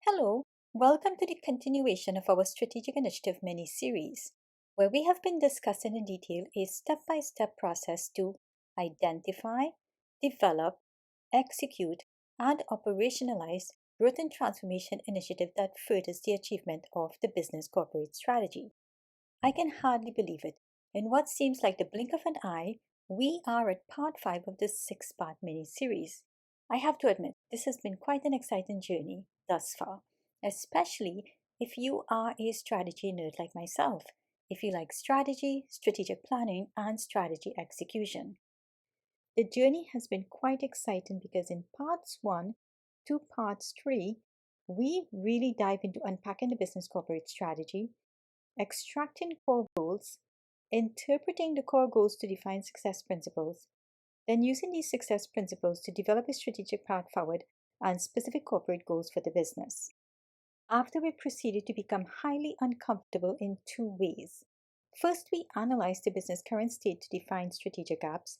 Hello, welcome to the continuation of our Strategic Initiative mini-series, where we have been discussing in detail a step-by-step process to identify, develop, execute, and operationalize growth and transformation initiative that furthers the achievement of the business corporate strategy. I can hardly believe it. In what seems like the blink of an eye, we are at part 5 of this 6-part mini-series. I have to admit, this has been quite an exciting journey thus far, especially if you are a strategy nerd like myself, if you like strategy, strategic planning, and strategy execution. The journey has been quite exciting because in parts 1 to parts 3, we really dive into unpacking the business corporate strategy, extracting core goals, interpreting the core goals to define success principles, then using these success principles to develop a strategic path forward and specific corporate goals for the business. After we proceeded to become highly uncomfortable in two ways. First, we analyzed the business current state to define strategic gaps,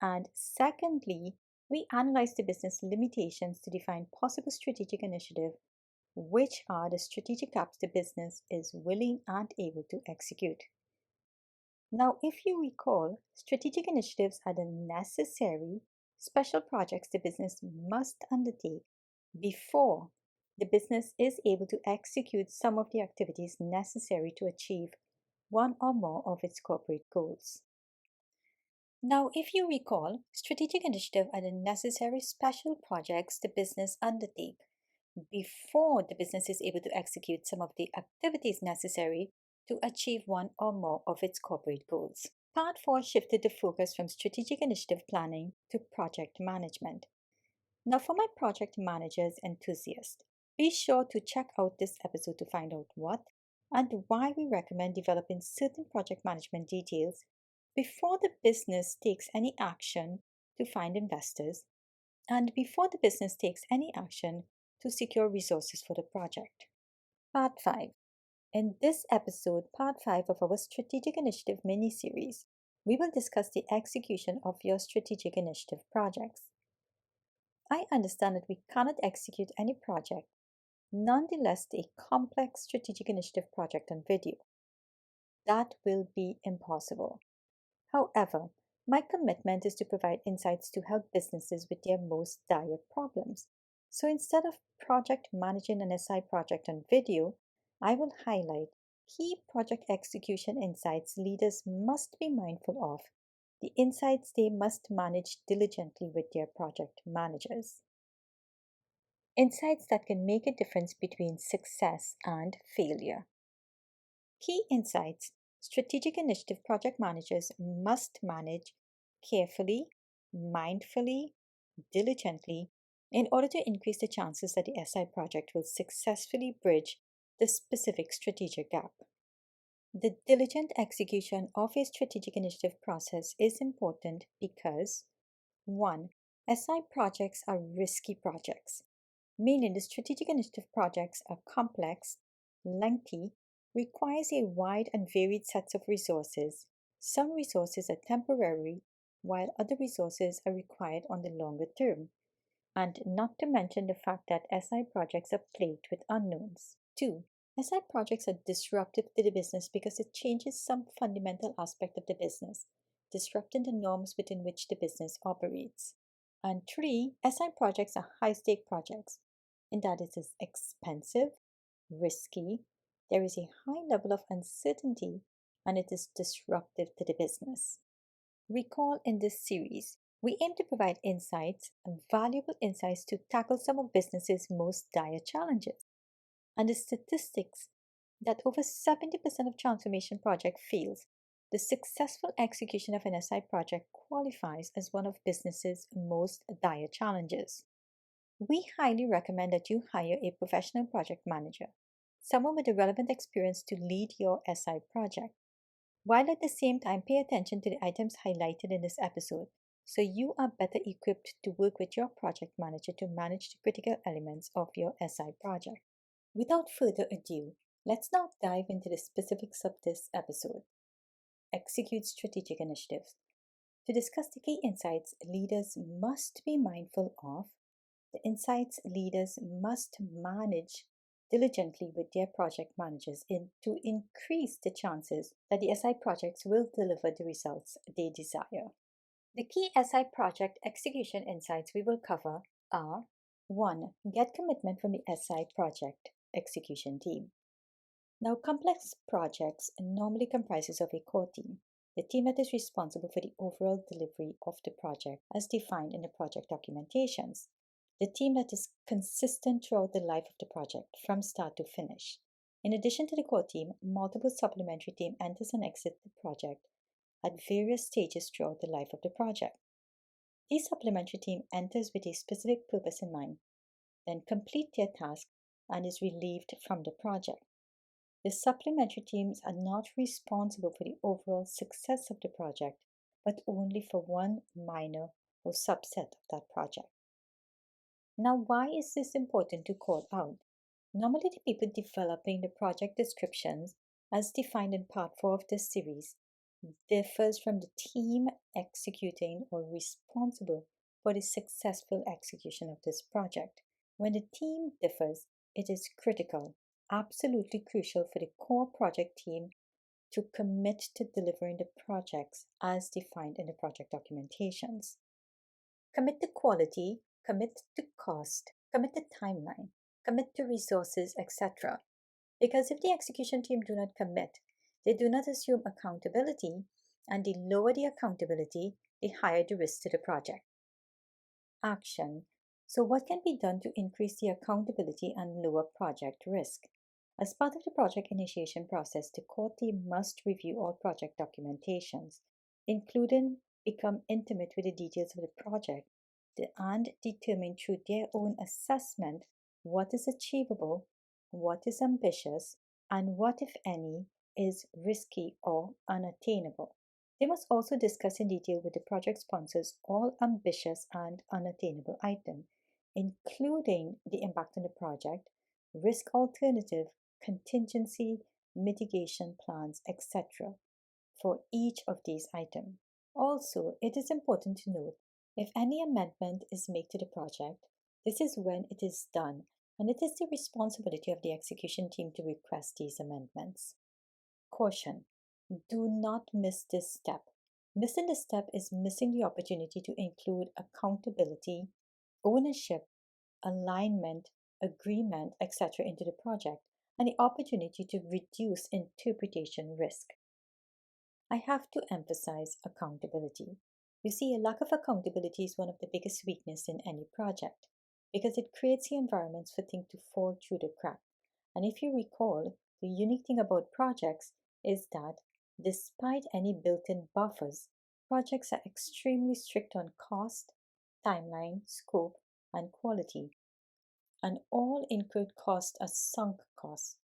and secondly, we analyzed the business limitations to define possible strategic initiative, which are the strategic gaps the business is willing and able to execute. Now, if you recall, strategic initiatives are the necessary special projects the business must undertake before the business is able to execute some of the activities necessary to achieve one or more of its corporate goals. Now, if you recall, strategic initiatives are the necessary special projects the business undertake before the business is able to execute some of the activities necessary to achieve one or more of its corporate goals. Part 4 shifted the focus from strategic initiative planning to project management. Now, for my project managers enthusiasts, be sure to check out this episode to find out what and why we recommend developing certain project management details before the business takes any action to find investors and before the business takes any action to secure resources for the project. Part 5. In this episode, Part 5 of our Strategic Initiative mini-series, we will discuss the execution of your strategic initiative projects. I understand that we cannot execute any project, nonetheless a complex strategic initiative project on video. That will be impossible. However, my commitment is to provide insights to help businesses with their most dire problems. So instead of project managing an SI project on video, I will highlight key project execution insights leaders must be mindful of, the insights they must manage diligently with their project managers. Insights that can make a difference between success and failure. Key insights strategic initiative project managers must manage carefully, mindfully, diligently in order to increase the chances that the SI project will successfully bridge the specific strategic gap. The diligent execution of a strategic initiative process is important because 1. SI projects are risky projects, meaning the strategic initiative projects are complex, lengthy, requires a wide and varied set of resources. Some resources are temporary, while other resources are required on the longer term. And not to mention the fact that SI projects are plagued with unknowns. 2. SI projects are disruptive to the business because it changes some fundamental aspect of the business, disrupting the norms within which the business operates. And 3. SI projects are high-stake projects, in that it is expensive, risky, there is a high level of uncertainty, and it is disruptive to the business. Recall in this series, we aim to provide insights, valuable insights to tackle some of businesses' most dire challenges. And the statistics that over 70% of transformation project fails, the successful execution of an SI project qualifies as one of businesses' most dire challenges. We highly recommend that you hire a professional project manager, someone with the relevant experience to lead your SI project, while at the same time pay attention to the items highlighted in this episode so you are better equipped to work with your project manager to manage the critical elements of your SI project. Without further ado, let's now dive into the specifics of this episode. Execute strategic initiatives. To discuss the key insights leaders must be mindful of, the insights leaders must manage diligently with their project managers to increase the chances that the SI projects will deliver the results they desire. The key SI project execution insights we will cover are: 1. Get commitment from the SI project execution team. Now, complex projects normally comprises of a core team, the team that is responsible for the overall delivery of the project as defined in the project documentations, the team that is consistent throughout the life of the project from start to finish. In addition to the core team, multiple supplementary team enters and exits the project at various stages throughout the life of the project. These supplementary team enters with a specific purpose in mind, then complete their task and is relieved from the project. The supplementary teams are not responsible for the overall success of the project, but only for one minor or subset of that project. Now, why is this important to call out? Normally, the people developing the project descriptions, as defined in part 4 of this series, differs from the team executing or responsible for the successful execution of this project. When the team differs, it is critical, absolutely crucial for the core project team to commit to delivering the projects as defined in the project documentations. Commit to quality, commit to cost, commit to timeline, commit to resources, etc. Because if the execution team do not commit, they do not assume accountability, and the lower the accountability, the higher the risk to the project. Action. So what can be done to increase the accountability and lower project risk? As part of the project initiation process, the core team must review all project documentations, including become intimate with the details of the project, and determine through their own assessment what is achievable, what is ambitious, and what, if any, is risky or unattainable. They must also discuss in detail with the project sponsors all ambitious and unattainable items, including the impact on the project, risk alternative, contingency, mitigation plans, etc. for each of these items. Also, it is important to note if any amendment is made to the project, this is when it is done, and it is the responsibility of the execution team to request these amendments. Caution: do not miss this step. Missing this step is missing the opportunity to include accountability, ownership, alignment, agreement, etc. into the project, and the opportunity to reduce interpretation risk. I have to emphasize accountability. You see, a lack of accountability is one of the biggest weaknesses in any project because it creates the environments for things to fall through the crack. And if you recall, the unique thing about projects is that despite any built-in buffers, projects are extremely strict on cost, timeline, scope, and quality. And all incurred costs are sunk costs,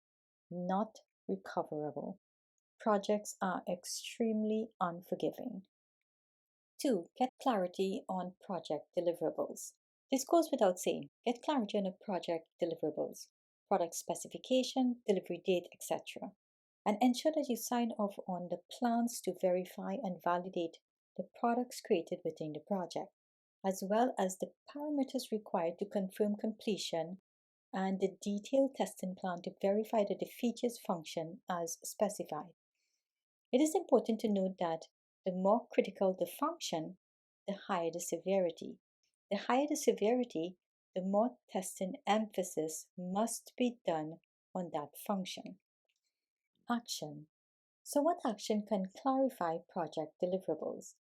not recoverable. Projects are extremely unforgiving. 2. Get clarity on project deliverables. This goes without saying. Get clarity on the project deliverables, product specification, delivery date, etc. And ensure that you sign off on the plans to verify and validate the products created within the project, as well as the parameters required to confirm completion and the detailed testing plan to verify that the features function as specified. It is important to note that the more critical the function, the higher the severity. The higher the severity, the more testing emphasis must be done on that function. Action. So what action can clarify project deliverables?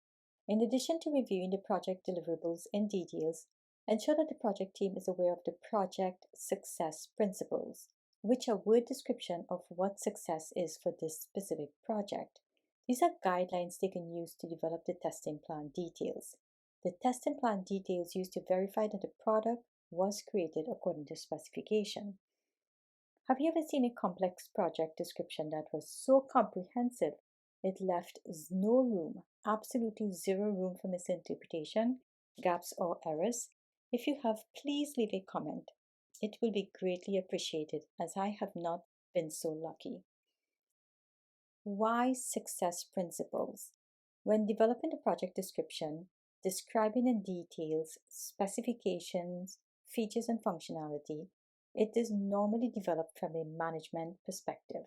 In addition to reviewing the project deliverables in details, ensure that the project team is aware of the project success principles, which are word description of what success is for this specific project. These are guidelines they can use to develop the testing plan details. The testing plan details used to verify that the product was created according to specification. Have you ever seen a complex project description that was so comprehensive it left no room, absolutely zero room for misinterpretation, gaps, or errors? If you have, please leave a comment. It will be greatly appreciated as I have not been so lucky. Why success principles? When developing the project description, describing in details specifications, features, and functionality, It is normally developed from a management perspective,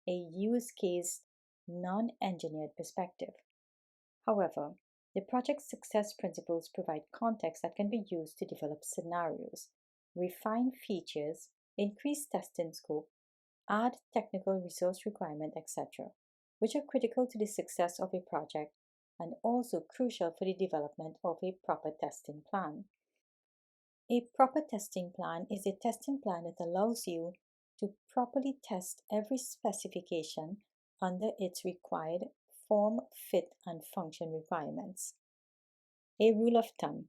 a use case, non engineered perspective. However, the project success principles provide context that can be used to develop scenarios, refine features, increase testing scope, add technical resource requirement, etc., which are critical to the success of a project and also crucial for the development of a proper testing plan. A proper testing plan is a testing plan that allows you to properly test every specification under its required form, fit, and function requirements. A rule of thumb: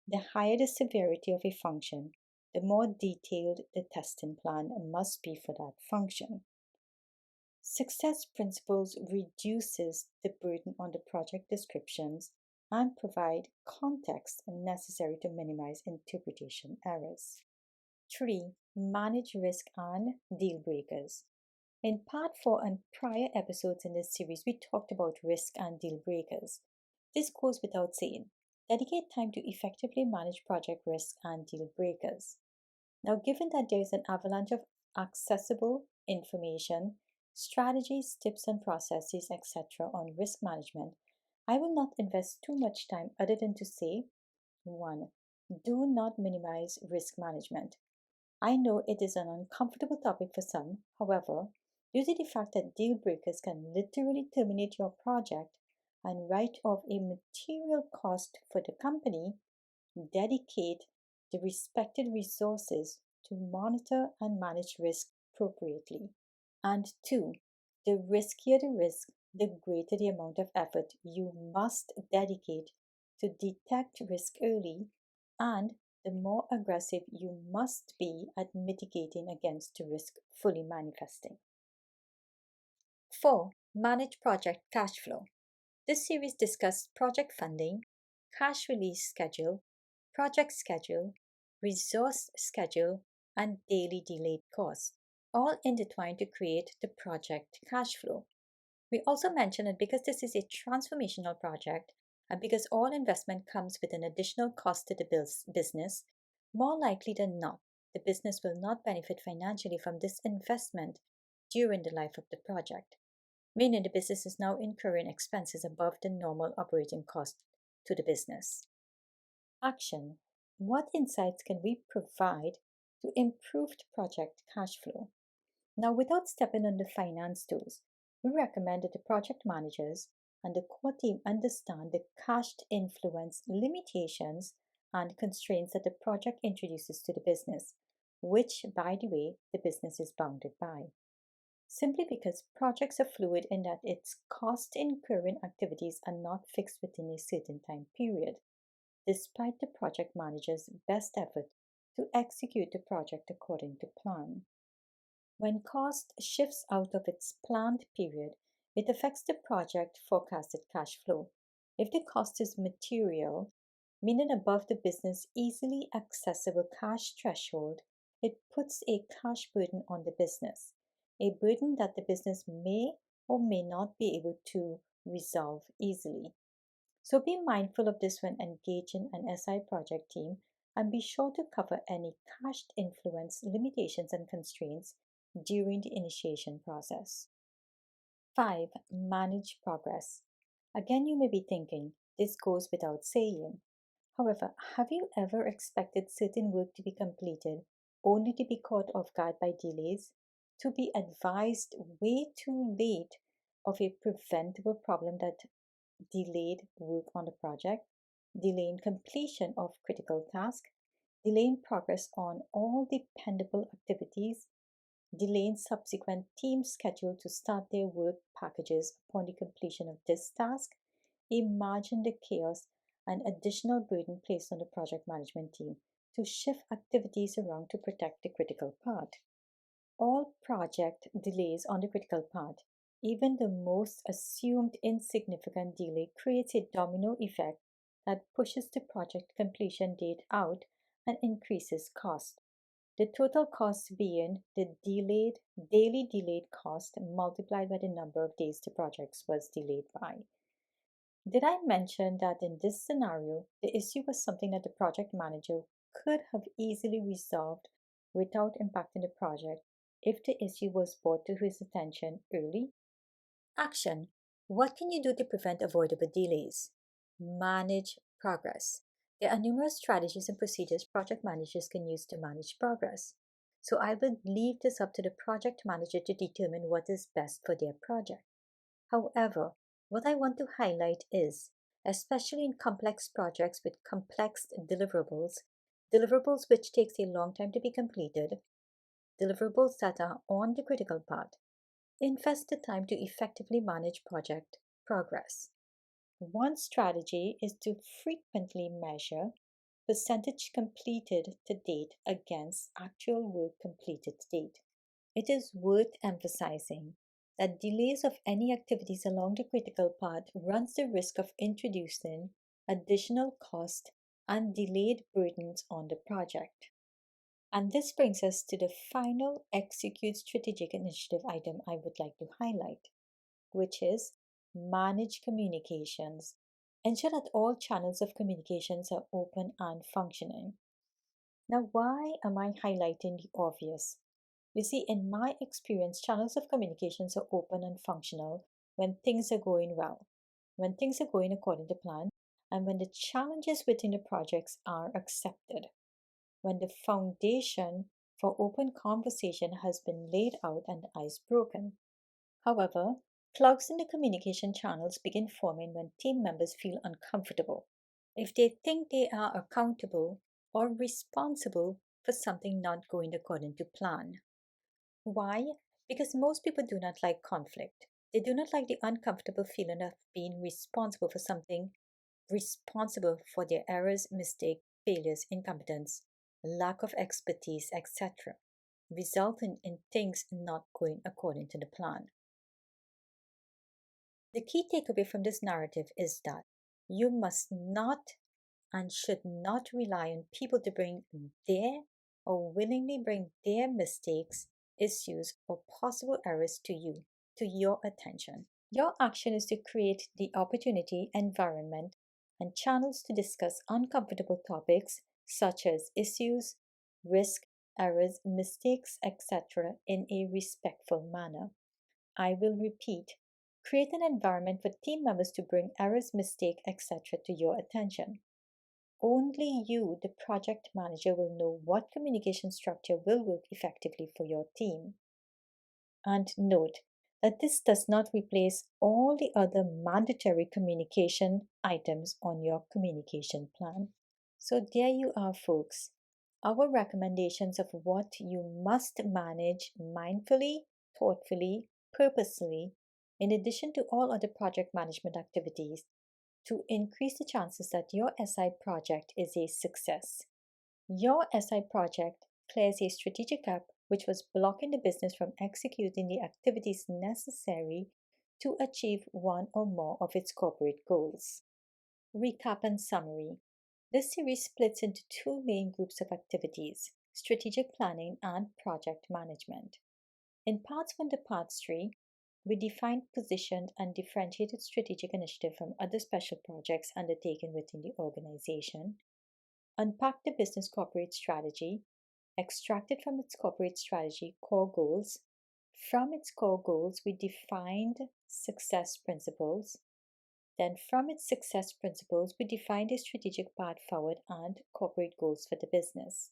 the higher the severity of a function, the more detailed the testing plan must be for that function. Success principles reduces the burden on the project descriptions and provide context necessary to minimize interpretation errors. 3. Manage risk and deal breakers. In part 4 and prior episodes in this series, we talked about risk and deal breakers. This goes without saying. Dedicate time to effectively manage project risk and deal breakers. Now, given that there is an avalanche of accessible information, strategies, tips, and processes, etc., on risk management, I will not invest too much time other than to say 1. Do not minimize risk management. I know it is an uncomfortable topic for some, however, due to the fact that deal breakers can literally terminate your project and write off a material cost for the company, dedicate the respected resources to monitor and manage risk appropriately. And 2, the riskier the risk, the greater the amount of effort you must dedicate to detect risk early, and the more aggressive you must be at mitigating against the risk fully manifesting. 4. Manage project cash flow. This series discussed project funding, cash release schedule, project schedule, resource schedule, and daily delayed costs, all intertwined to create the project cash flow. We also mentioned that because this is a transformational project and because all investment comes with an additional cost to the business, more likely than not, the business will not benefit financially from this investment during the life of the project, meaning the business is now incurring expenses above the normal operating cost to the business. Action. What insights can we provide to improve the project cash flow? Now, without stepping on the finance tools, we recommend that the project managers and the core team understand the cash influence limitations and constraints that the project introduces to the business, which, by the way, the business is bounded by. Simply because projects are fluid in that its cost incurring activities are not fixed within a certain time period, despite the project manager's best effort to execute the project according to plan. When cost shifts out of its planned period, it affects the project forecasted cash flow. If the cost is material, meaning above the business easily accessible cash threshold, it puts a cash burden on the business, a burden that the business may or may not be able to resolve easily. So be mindful of this when engaging an SI project team and be sure to cover any cash influence limitations and constraints during the initiation process. 5. Manage progress. Again, you may be thinking, this goes without saying. However, have you ever expected certain work to be completed only to be caught off guard by delays, to be advised way too late of a preventable problem that delayed work on the project, delaying completion of critical tasks, delaying progress on all dependable activities, delaying subsequent team schedule to start their work packages upon the completion of this task? Imagine the chaos and additional burden placed on the project management team to shift activities around to protect the critical part. All project delays on the critical part, even the most assumed insignificant delay, creates a domino effect that pushes the project completion date out and increases cost. The total cost being the daily delayed cost multiplied by the number of days the project was delayed by. Did I mention that in this scenario, the issue was something that the project manager could have easily resolved without impacting the project if the issue was brought to his attention early. Action. What can you do to prevent avoidable delays? Manage progress. There are numerous strategies and procedures project managers can use to manage progress. So I will leave this up to the project manager to determine what is best for their project. However, what I want to highlight is, especially in complex projects with complex deliverables which takes a long time to be completed, deliverables that are on the critical path, invest the time to effectively manage project progress. One strategy is to frequently measure percentage completed to date against actual work completed to date. It is worth emphasizing that delays of any activities along the critical path runs the risk of introducing additional cost and delayed burdens on the project. And this brings us to the final execute strategic initiative item I would like to highlight, which is manage communications. Ensure that all channels of communications are open and functioning. Now, why am I highlighting the obvious? You see, in my experience, channels of communications are open and functional when things are going well, when things are going according to plan, and when the challenges within the projects are accepted, when the foundation for open conversation has been laid out and the ice broken. However, clogs in the communication channels begin forming when team members feel uncomfortable, if they think they are accountable or responsible for something not going according to plan. Why? Because most people do not like conflict. They do not like the uncomfortable feeling of being responsible for something, responsible for their errors, mistakes, failures, incompetence, lack of expertise, etc., resulting in things not going according to the plan. The key takeaway from this narrative is that you must not and should not rely on people to bring their or willingly bring their mistakes, issues, or possible errors to you, to your attention. Your action is to create the opportunity, environment, and channels to discuss uncomfortable topics such as issues, risk, errors, mistakes, etc., in a respectful manner. I will repeat. Create an environment for team members to bring errors, mistakes, etc. to your attention. Only you, the project manager, will know what communication structure will work effectively for your team. And note that this does not replace all the other mandatory communication items on your communication plan. So, there you are, folks. Our recommendations of what you must manage mindfully, thoughtfully, purposely, in addition to all other project management activities, to increase the chances that your SI project is a success. Your SI project clears a strategic gap which was blocking the business from executing the activities necessary to achieve one or more of its corporate goals. Recap and summary. This series splits into two main groups of activities: strategic planning and project management. In parts 1 to parts 3, we defined, positioned, and differentiated strategic initiative from other special projects undertaken within the organization, unpacked the business corporate strategy, extracted from its corporate strategy core goals. From its core goals, we defined success principles. Then, from its success principles, we defined a strategic path forward and corporate goals for the business.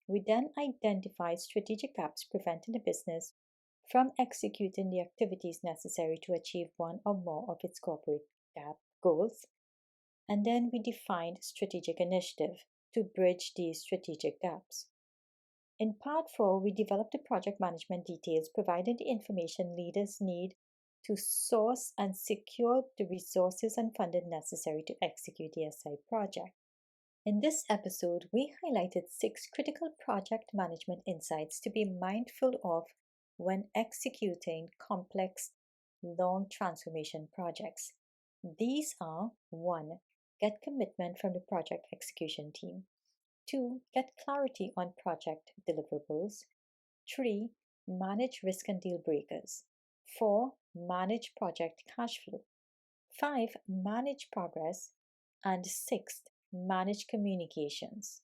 We then identified strategic gaps preventing the business from executing the activities necessary to achieve one or more of its corporate gap goals. And then we defined strategic initiative to bridge these strategic gaps. In part 4, we developed the project management details, providing the information leaders need to source and secure the resources and funding necessary to execute the SI project. In this episode, we highlighted 6 critical project management insights to be mindful of when executing complex, long transformation projects. These are: 1. Get commitment from the project execution team. 2. Get clarity on project deliverables. 3. Manage risk and deal breakers. 4. Manage project cash flow. 5. Manage progress. And 6. Manage communications.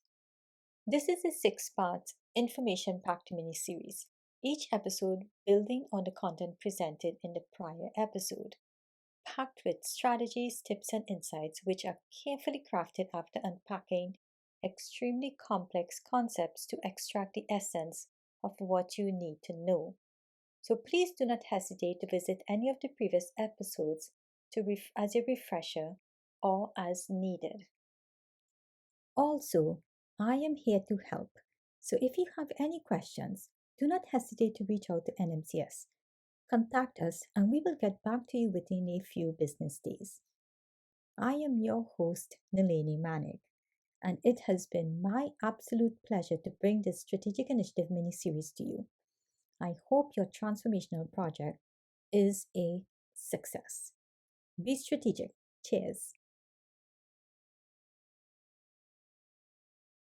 This is a 6-part information packed mini series, each episode building on the content presented in the prior episode, packed with strategies, tips, and insights which are carefully crafted after unpacking extremely complex concepts to extract the essence of what you need to know. So please do not hesitate to visit any of the previous episodes as a refresher or as needed. Also, I am here to help. So if you have any questions, do not hesitate to reach out to NMCS. Contact us and we will get back to you within a few business days. I am your host, Nalini Manik, and it has been my absolute pleasure to bring this strategic initiative mini series to you. I hope your transformational project is a success. Be strategic. Cheers.